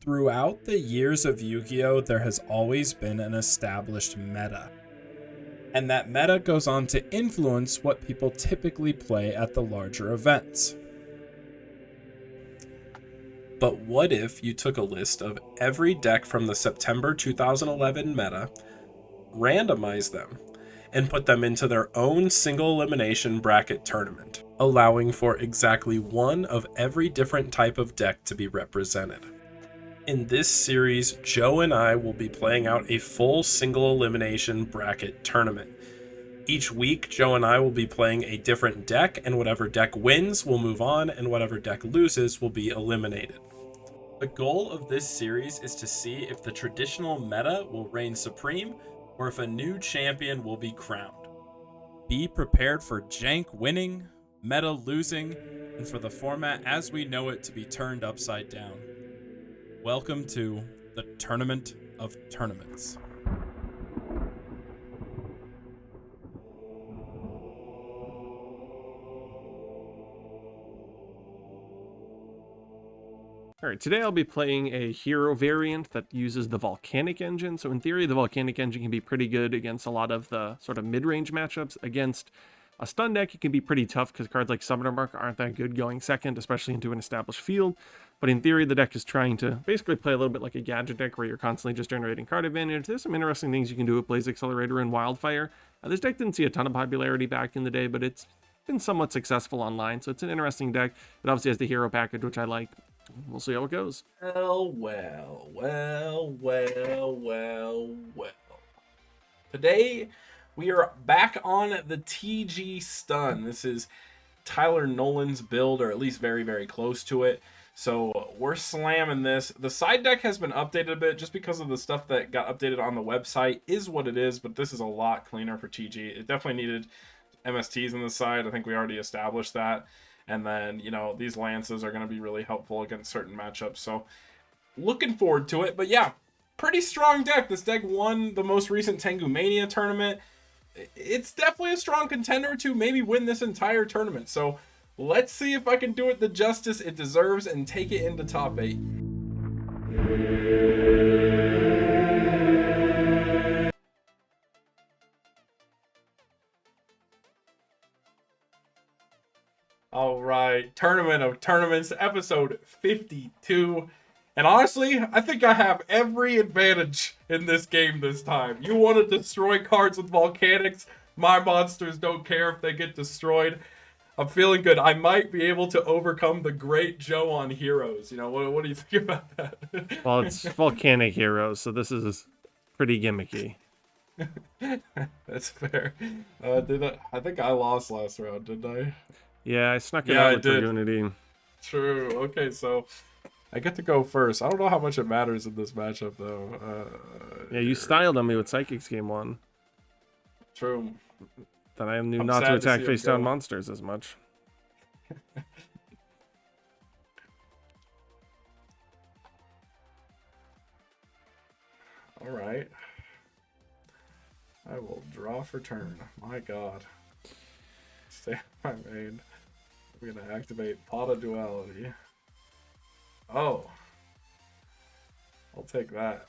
Throughout the years of Yu-Gi-Oh, there has always been an established meta. And that meta goes on to influence what people typically play at the larger events. But what if you took a list of every deck from the September 2011 meta, randomized them, and put them into their own single elimination bracket tournament, allowing for exactly one of every different type of deck to be represented? In this series, Joe and I will be playing out a full single elimination bracket tournament. Each week, Joe and I will be playing a different deck, and whatever deck wins will move on, and whatever deck loses will be eliminated. The goal of this series is to see if the traditional meta will reign supreme, or if a new champion will be crowned. Be prepared for jank winning, meta losing, and for the format as we know it to be turned upside down. Welcome to the Tournament of Tournaments. Alright, today I'll be playing a hero variant that uses the Volcanic engine. So in theory, the Volcanic engine can be pretty good against a lot of the sort of mid-range matchups. Against a stun deck, it can be pretty tough because cards like Summoner Mark aren't that good going second, especially into an established field. But in theory, the deck is trying to basically play a little bit like a gadget deck where you're constantly just generating card advantage. There's some interesting things you can do with Blaze Accelerator and Wildfire. This deck didn't see a ton of popularity back in the day, but it's been somewhat successful online, so it's an interesting deck. It obviously has the hero package, which I like. We'll see how it goes. Well. Today, we are back on the TG Stun. This is Tyler Nolan's build, or at least very, very close to it. So we're slamming this. The side deck has been updated a bit just because of the stuff that got updated on the website is what it is, but this is a lot cleaner for TG. It definitely needed MSTs on the side. I think we already established that. And then, you know, these lances are going to be really helpful against certain matchups. So looking forward to it. But yeah, pretty strong deck. This deck won the most recent Tengu Mania tournament. It's definitely a strong contender to maybe win this entire tournament. So let's see if I can do it the justice it deserves and take it into top 8. All right, Tournament of Tournaments, episode 52. And honestly, I think I have every advantage in this game this time. You want to destroy cards with Volcanics? My monsters don't care if they get destroyed. I'm feeling good. I might be able to overcome the great Joe on Heroes. You know, what do you think about that? Well, it's Volcanic Heroes, so this is pretty gimmicky. That's fair. I think I lost last round, didn't I? Yeah, I snuck it out with Dragoonity. True. Okay, so I get to go first. I don't know how much it matters in this matchup, though. Yeah, you styled on me with Psychics game 1. True. Then I knew not to attack face-down monsters as much. All right. I will draw for turn. My god. Stay on my main. I'm going to activate Pot of Duality. Oh. I'll take that.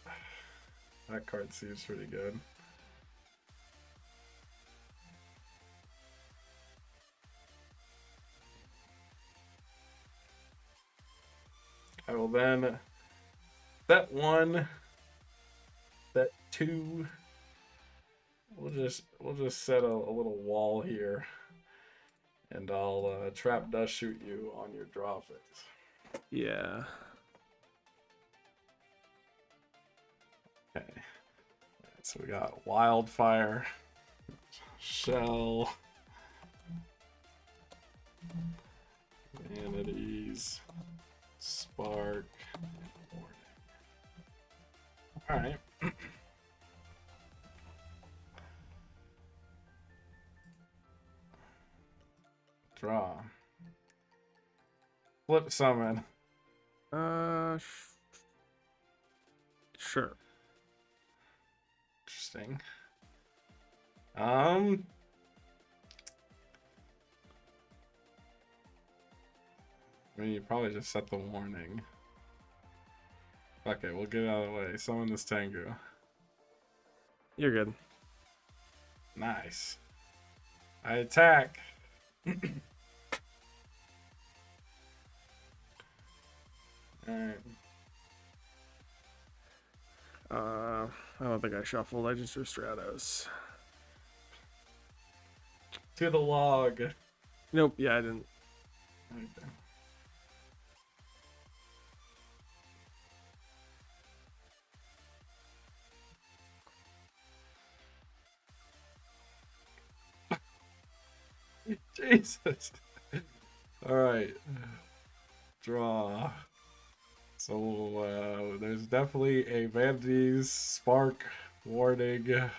That card seems pretty good. I will then set 1, set 2. We'll just set a little wall here. And I'll trap dust shoot you on your draw phase. Yeah. Okay. So we got Wildfire, Shell, Vanities, Spark, Warning. Alright. Draw. Flip summon. Sure. Interesting. I mean, you probably just set the warning. Okay, we'll get it out of the way. Summon this Tengu. You're good. Nice. I attack. Alright. I don't think I shuffled. I just threw Stratos. To the log. Nope. Yeah, I didn't. Okay. Jesus. All right. Draw. So there's definitely a Vanity's Spark warning.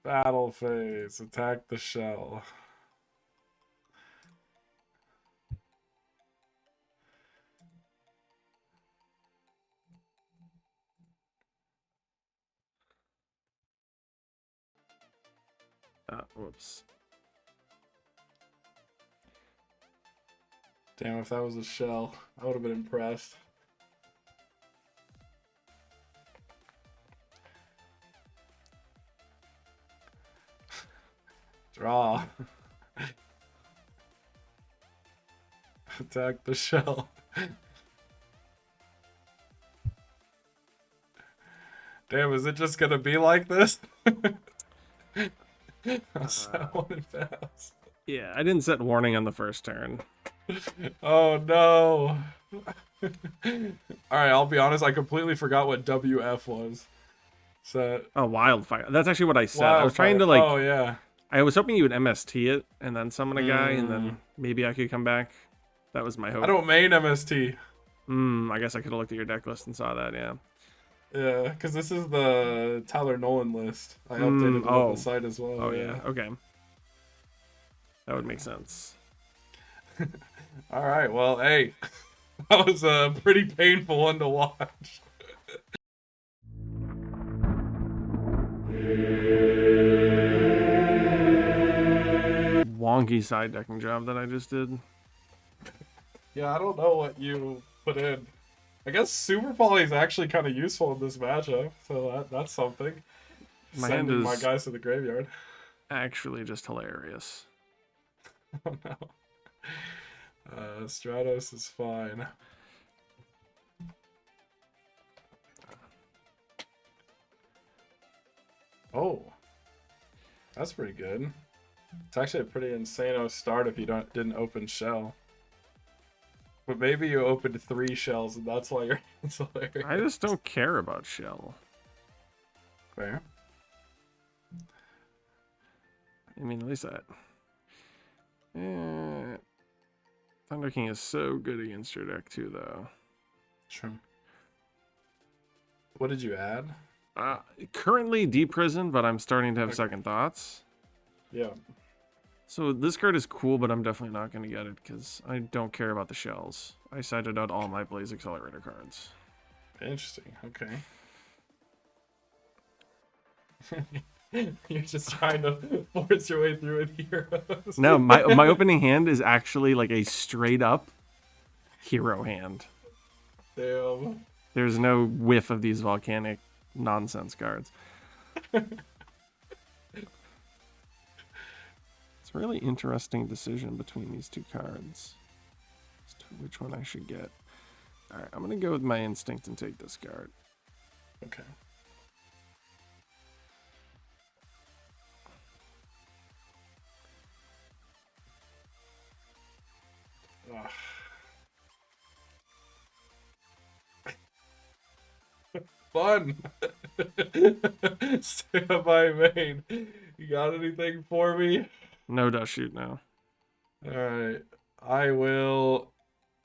Battle phase. Attack the shell. Whoops. Damn, if that was a shell, I would have been impressed. Draw. Attack the shell. Damn, is it just gonna be like this? I'll set one and pass. Yeah, I didn't set warning on the first turn. Oh no. Alright, I'll be honest, I completely forgot what WF was. Set. Oh, Wildfire. That's actually what I said. I was trying to Wildfire. like. Oh yeah. I was hoping you would MST it and then summon a guy, and then maybe I could come back. That was my hope. I don't main MST. I guess I could have looked at your deck list and saw that. Yeah. Yeah, because this is the Tyler Nolan list. I updated it on the site as well. Oh yeah. Okay. That would make sense. All right. Well, hey, that was a pretty painful one to watch. Wonky side decking job that I just did. Yeah, I don't know what you put in. I guess Super Poly is actually kind of useful in this matchup, so that's something. My hand Sending is my guys to the graveyard. actually just hilarious. Oh no. Stratos is fine. Oh, that's pretty good. It's actually a pretty insane start if you didn't open shell. But maybe you opened 3 shells and that's why you're hilarious. I just don't care about shell. Fair. I mean, at least that. Thunder King is so good against your deck too, though. True. What did you add? Currently de-prisoned, but I'm starting to have second thoughts. Yeah. So this card is cool, but I'm definitely not going to get it because I don't care about the shells. I sided out all my Blaze Accelerator cards. Interesting. Okay. You're just trying to force your way through with heroes. No, my opening hand is actually like a straight up hero hand. Damn. There's no whiff of these volcanic nonsense cards. It's a really interesting decision between these two cards as to which one I should get. All right, I'm going to go with my instinct and take this card. Okay. Ugh. Fun. Stay on my main. You got anything for me? No dust shoot now. Alright. I will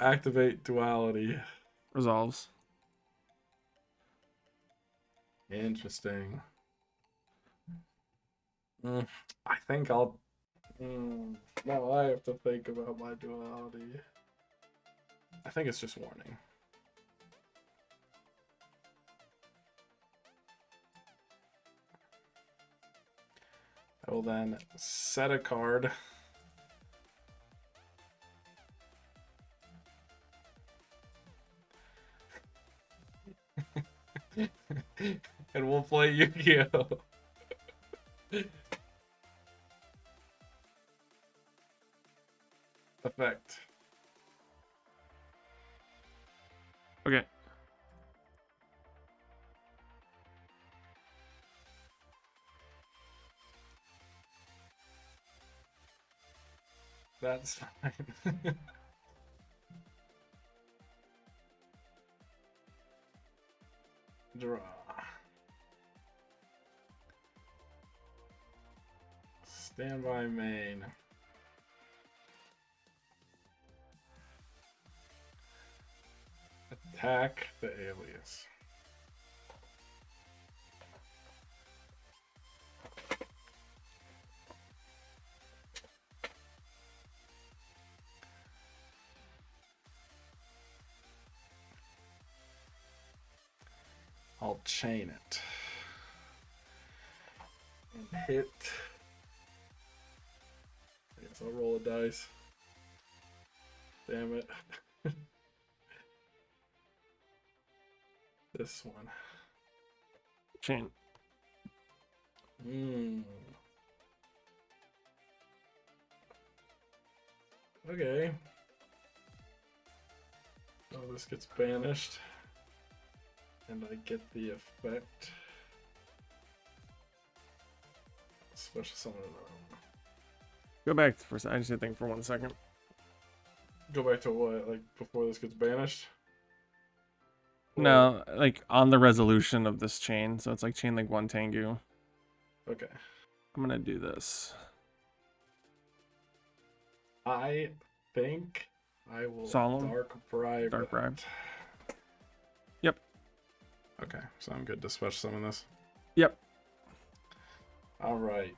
activate duality. Resolves. Interesting. I think I'll... now I have to think about my duality. I think it's just warning. I will then set a card. And we'll play Yu-Gi-Oh! Effect. Okay. That's fine. Draw. Standby main. Attack the alias. I'll chain it. And hit. I guess I'll roll a dice. Damn it. This one. Chain. Okay. Oh, this gets banished. And I get the effect. Special summon it on. Go back for a second. I just need to think for 1 second. Go back to what? Like before this gets banished? No, like on the resolution of this chain. So it's like chain like 1 Tengu. Okay. I'm gonna do this. I think I will Solemn? Dark Bribe. Dark Bribe. that. Yep. Okay, so I'm good to special summon this. Yep. Alright.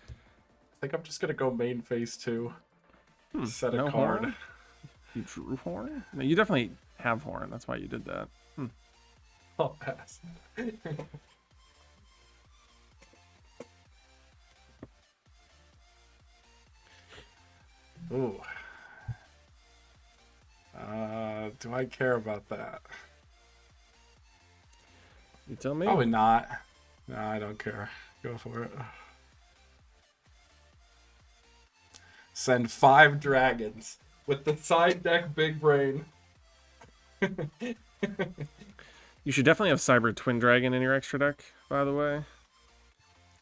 I think I'm just gonna go main phase 2. Set a no card. horn? You drew horn? No, you definitely have horn. That's why you did that. I'll pass. Ooh. Do I care about that? You tell me. Probably not. No, I don't care. Go for it. Send 5 dragons with the side deck big brain. You should definitely have Cyber Twin Dragon in your extra deck, by the way.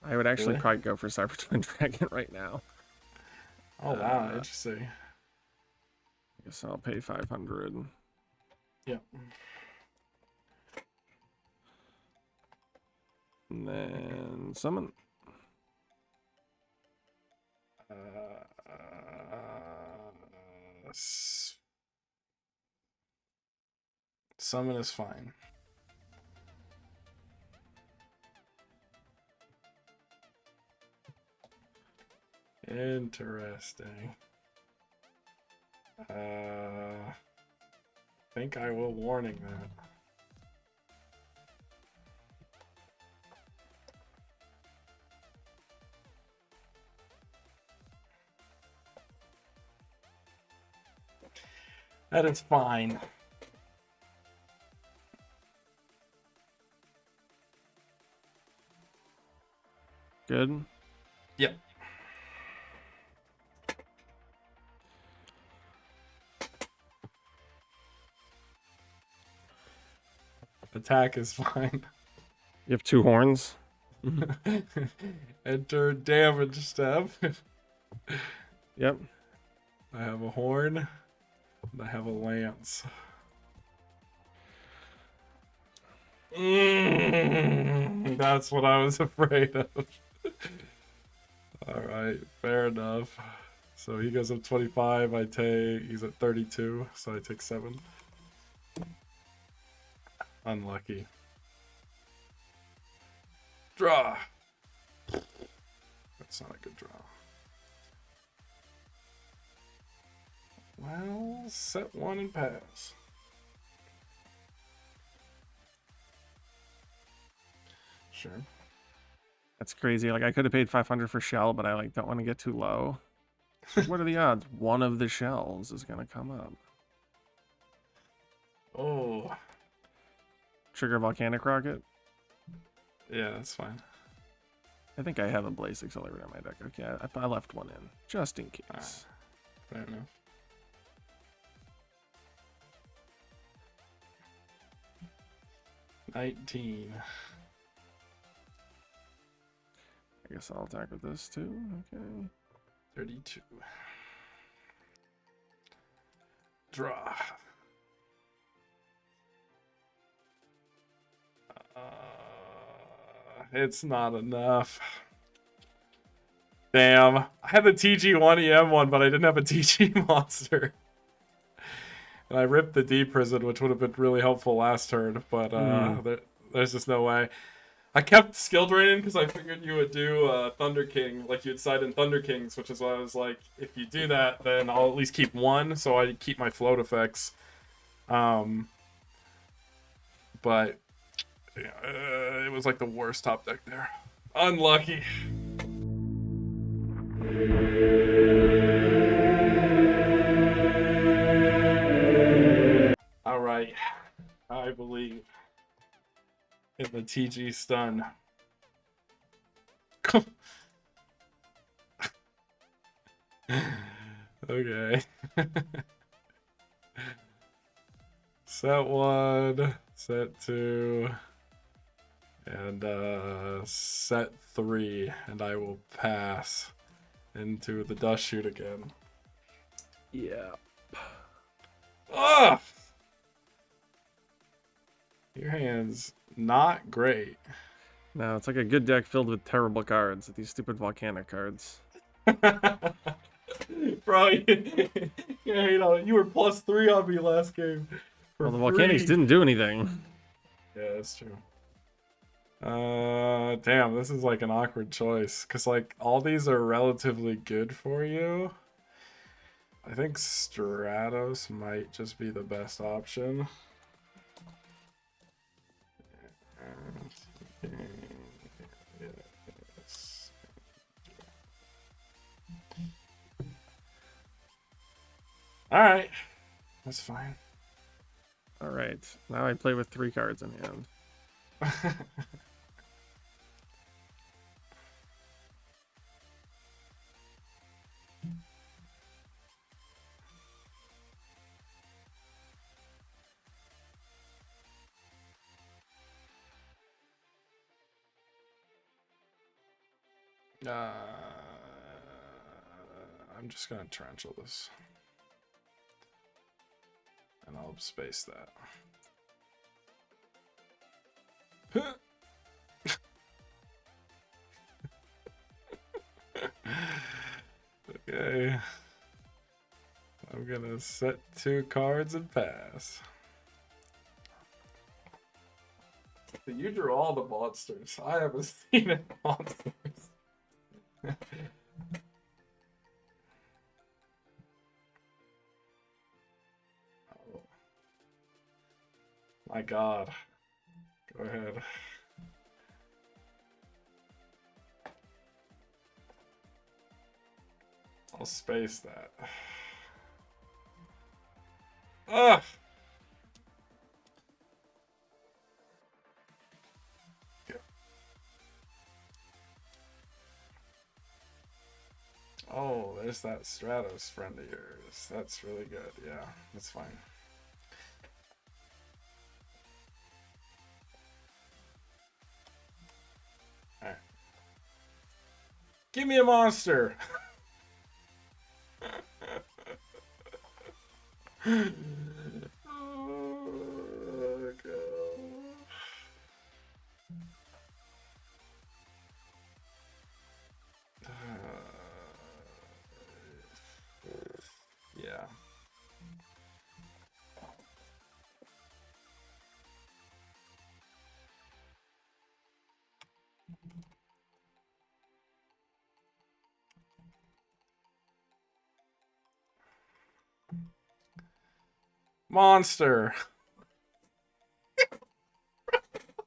I would actually Really? probably go for Cyber Twin Dragon right now. Oh wow, interesting. I guess I'll pay 500. Yep. And then summon. Summon is fine. Interesting. Think I will warning that. That is fine. Good. Yep. Attack is fine. You have 2 horns. Enter damage step. Yep. I have a horn. And I have a lance. That's what I was afraid of. Alright, fair enough. So he goes up 25, he's at 32, so I take 7. Unlucky. Draw! That's not a good draw. Well, set 1 and pass. Sure. That's crazy. Like I could have paid 500 for shell, but I like don't want to get too low. What are the odds? One of the shells is gonna come up. Oh. trigger volcanic rocket? Yeah, that's fine. I think I have a blaze accelerator in my deck. Okay, I left one in just in case. Fair enough. $19. I guess I'll attack with this too. Okay. 32. Draw. It's not enough. Damn. I had the TG1 EM one, but I didn't have a TG monster. And I ripped the D prison, which would have been really helpful last turn, but there's just no way. I kept skill draining because I figured you would do Thunder King, like you'd side in Thunder Kings, which is why I was like, if you do that, then I'll at least keep one, so I keep my float effects. But yeah, it was like the worst top deck there. Unlucky. All right, I believe in the TG stun. Okay. Set 1, set 2, and set 3, and I will pass into the dust chute again. Yeah. Ugh! Your hand's not great. No, it's like a good deck filled with terrible cards. These stupid volcanic cards. Bro, you hate on it. You were +3 on me last game. Well, the volcanics didn't do anything. Yeah, that's true. Damn, this is like an awkward choice. Because, like, all these are relatively good for you. I think Stratos might just be the best option. Yes. Alright. That's fine. Alright, now I play with 3 cards in hand. I'm just gonna torrential this. And I'll space that. Okay. I'm gonna set 2 cards and pass. You drew all the monsters. I haven't seen any monsters. Oh. My God. Go ahead. I'll space that. Ugh! Oh, there's that Stratos friend of yours. That's really good. Yeah, that's fine. Alright. Give me a monster! Oh, God. Yeah. Monster.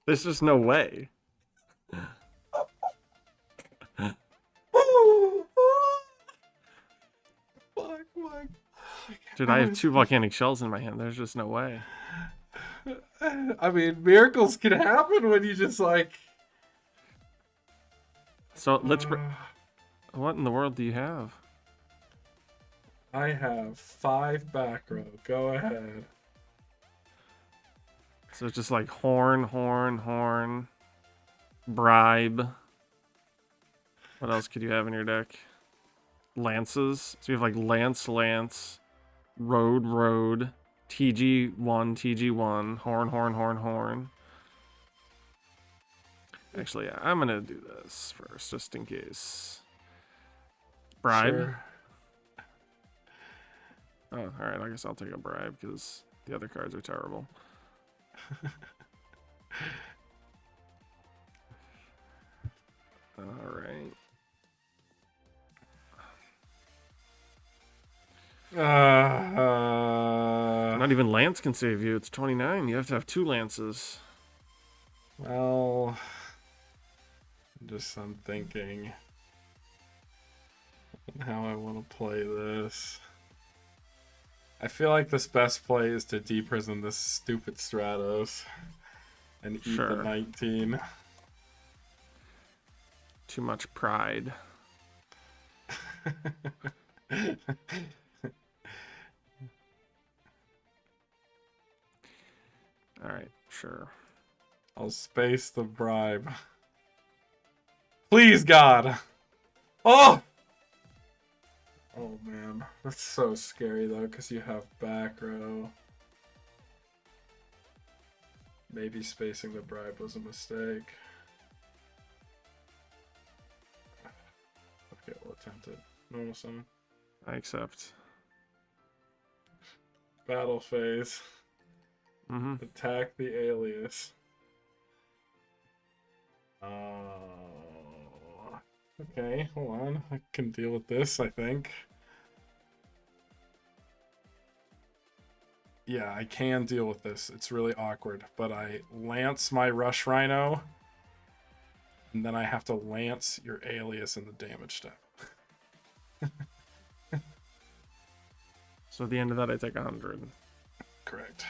There's just no way. Fuck, fuck. Dude, I have 2 volcanic shells in my hand. There's just no way. I mean, miracles can happen when you just like. So what in the world do you have? I have 5 back row. Go ahead. So it's just like horn, bribe. What else could you have in your deck? Lances. So you have like lance, road, TG1, horn. Actually, yeah, I'm gonna do this first, just in case. Bribe. Sure. Oh, all right. I guess I'll take a bribe because the other cards are terrible. All right. Not even Lance can save you. It's 29. You have to have 2 Lances. Well, I'm thinking how I want to play this. I feel like this best play is to deprison this stupid Stratos and eat the 19. Too much pride. All right, sure. I'll space the bribe. Please, God. Oh! Oh, man. That's so scary, though, because you have back row. Maybe spacing the bribe was a mistake. Okay, we'll attempt it. Normal summon. I accept. Battle phase. Mm-hmm. Attack the alias. Okay, hold on. I can deal with this, I think. Yeah, I can deal with this. It's really awkward, but I lance my Rush Rhino, and then I have to lance your alias in the damage step. So at the end of that, I take 100. Correct.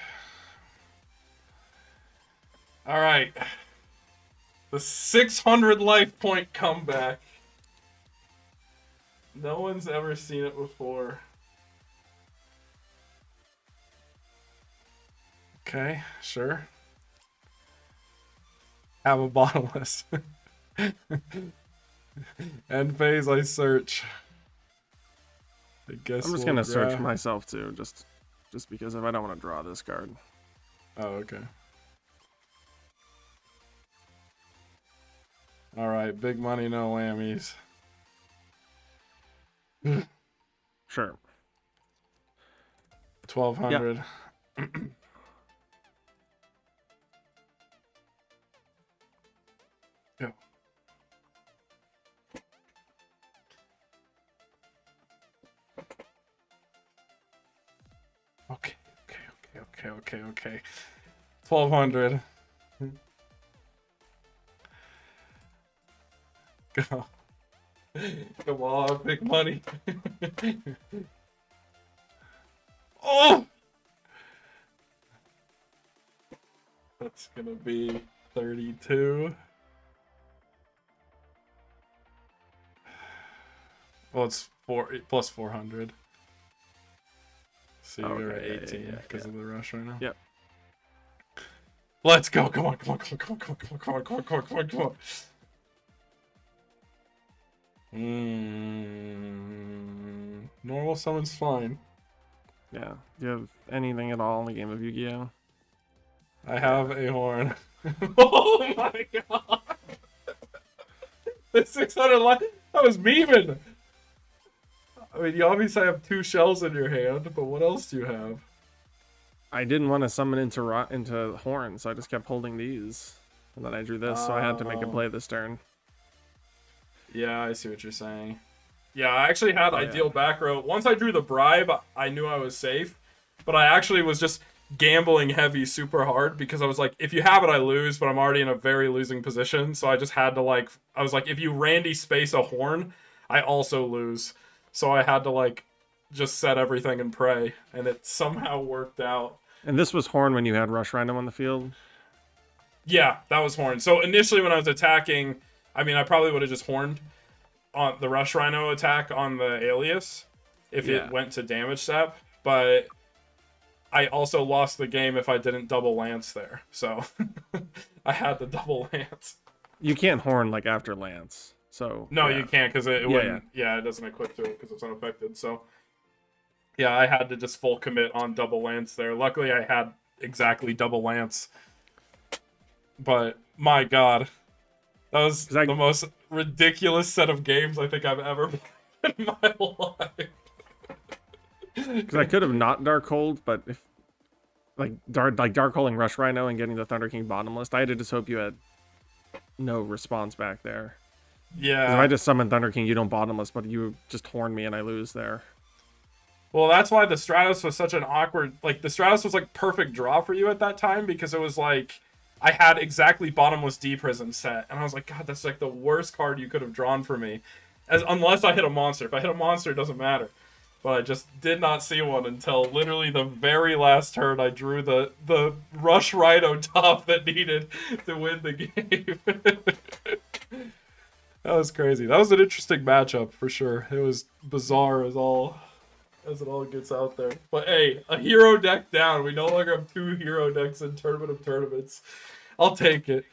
All right. The 600 life point comeback. No one's ever seen it before. Okay, sure. Have a bottomless. End phase, I search. I guess I'm just we'll gonna search grab- myself too, just because if I don't want to draw this card. Oh, okay. All right, big money, no whammies. Sure. 1200. Go. Okay. 1200. Go. Come on, big money. Oh! That's gonna be 32. Well, it's 4 plus 400. So you're at 18 because of the rush right now. Yep. Let's go! Come on! Normal summon's fine. Yeah. Do you have anything at all in the game of Yu-Gi-Oh? I have a horn. Oh my god! The 600 life. That was memeing. I mean, you obviously have 2 shells in your hand, but what else do you have? I didn't want to summon into Horn, so I just kept holding these. And then I drew this, so I had to make a play this turn. Yeah, I see what you're saying. Yeah, I actually had ideal back row. Once I drew the bribe, I knew I was safe. But I actually was just gambling heavy super hard because I was like, if you have it, I lose, but I'm already in a very losing position. So I just had to I was like, if you Randy space a horn, I also lose. So I had to just set everything and pray, and it somehow worked out. And this was Horn when you had Rush Rhino on the field? Yeah, that was horn. So initially when I was attacking, I mean, I probably would have just horned on the Rush Rhino attack on the Alias if Yeah. it went to damage step, but I also lost the game if I didn't double lance there. So I had the double lance. You can't horn like after Lance. So No, yeah. you can't because it wouldn't. Yeah, it doesn't equip to it because it's unaffected. So yeah, I had to just full commit on double lance there. Luckily, I had exactly double lance. But my God, that was the most ridiculous set of games I think I've ever played in my life. Because I could have not Darkhold, but if like Darkholding Rush Rhino and getting the Thunder King bottomless, I had to just hope you had no response back there. Yeah. If I just summon Thunder King, you don't bottomless, but you just horn me and I lose there. Well, that's why the Stratos was such an awkward... Like, the Stratos was, like, perfect draw for you at that time, because it was, like... I had exactly bottomless D-Prison set, and I was like, God, that's, like, the worst card you could have drawn for me. Unless I hit a monster. If I hit a monster, it doesn't matter. But I just did not see one until literally the very last turn I drew the Rush Rhino top that needed to win the game. That was crazy. That was an interesting matchup, for sure. It was bizarre as it all gets out there. But hey, a hero deck down. We no longer have 2 hero decks in Tournament of Tournaments. I'll take it.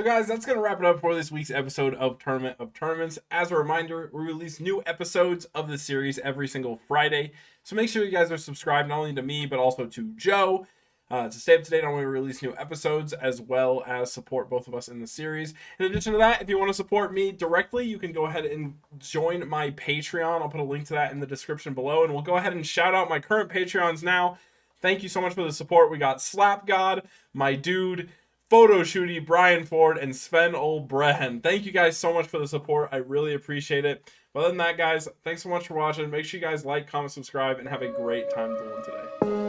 Guys, that's going to wrap it up for this week's episode of Tournament of Tournaments. As a reminder, we release new episodes of the series every single Friday. So make sure you guys are subscribed not only to me, but also to Joe to stay up to date on when we release new episodes, as well as support both of us in the series. In addition to that, if you want to support me directly, you can go ahead and join my Patreon. I'll put a link to that in the description below, and we'll go ahead and shout out my current Patreons now. Thank you so much for the support. We got Slap God, my dude, Photo Shooty, Brian Ford, and Sven Olbrehen. Thank you guys so much for the support. I really appreciate it. But other than that, guys, thanks so much for watching. Make sure you guys like, comment, subscribe, and have a great time doing today.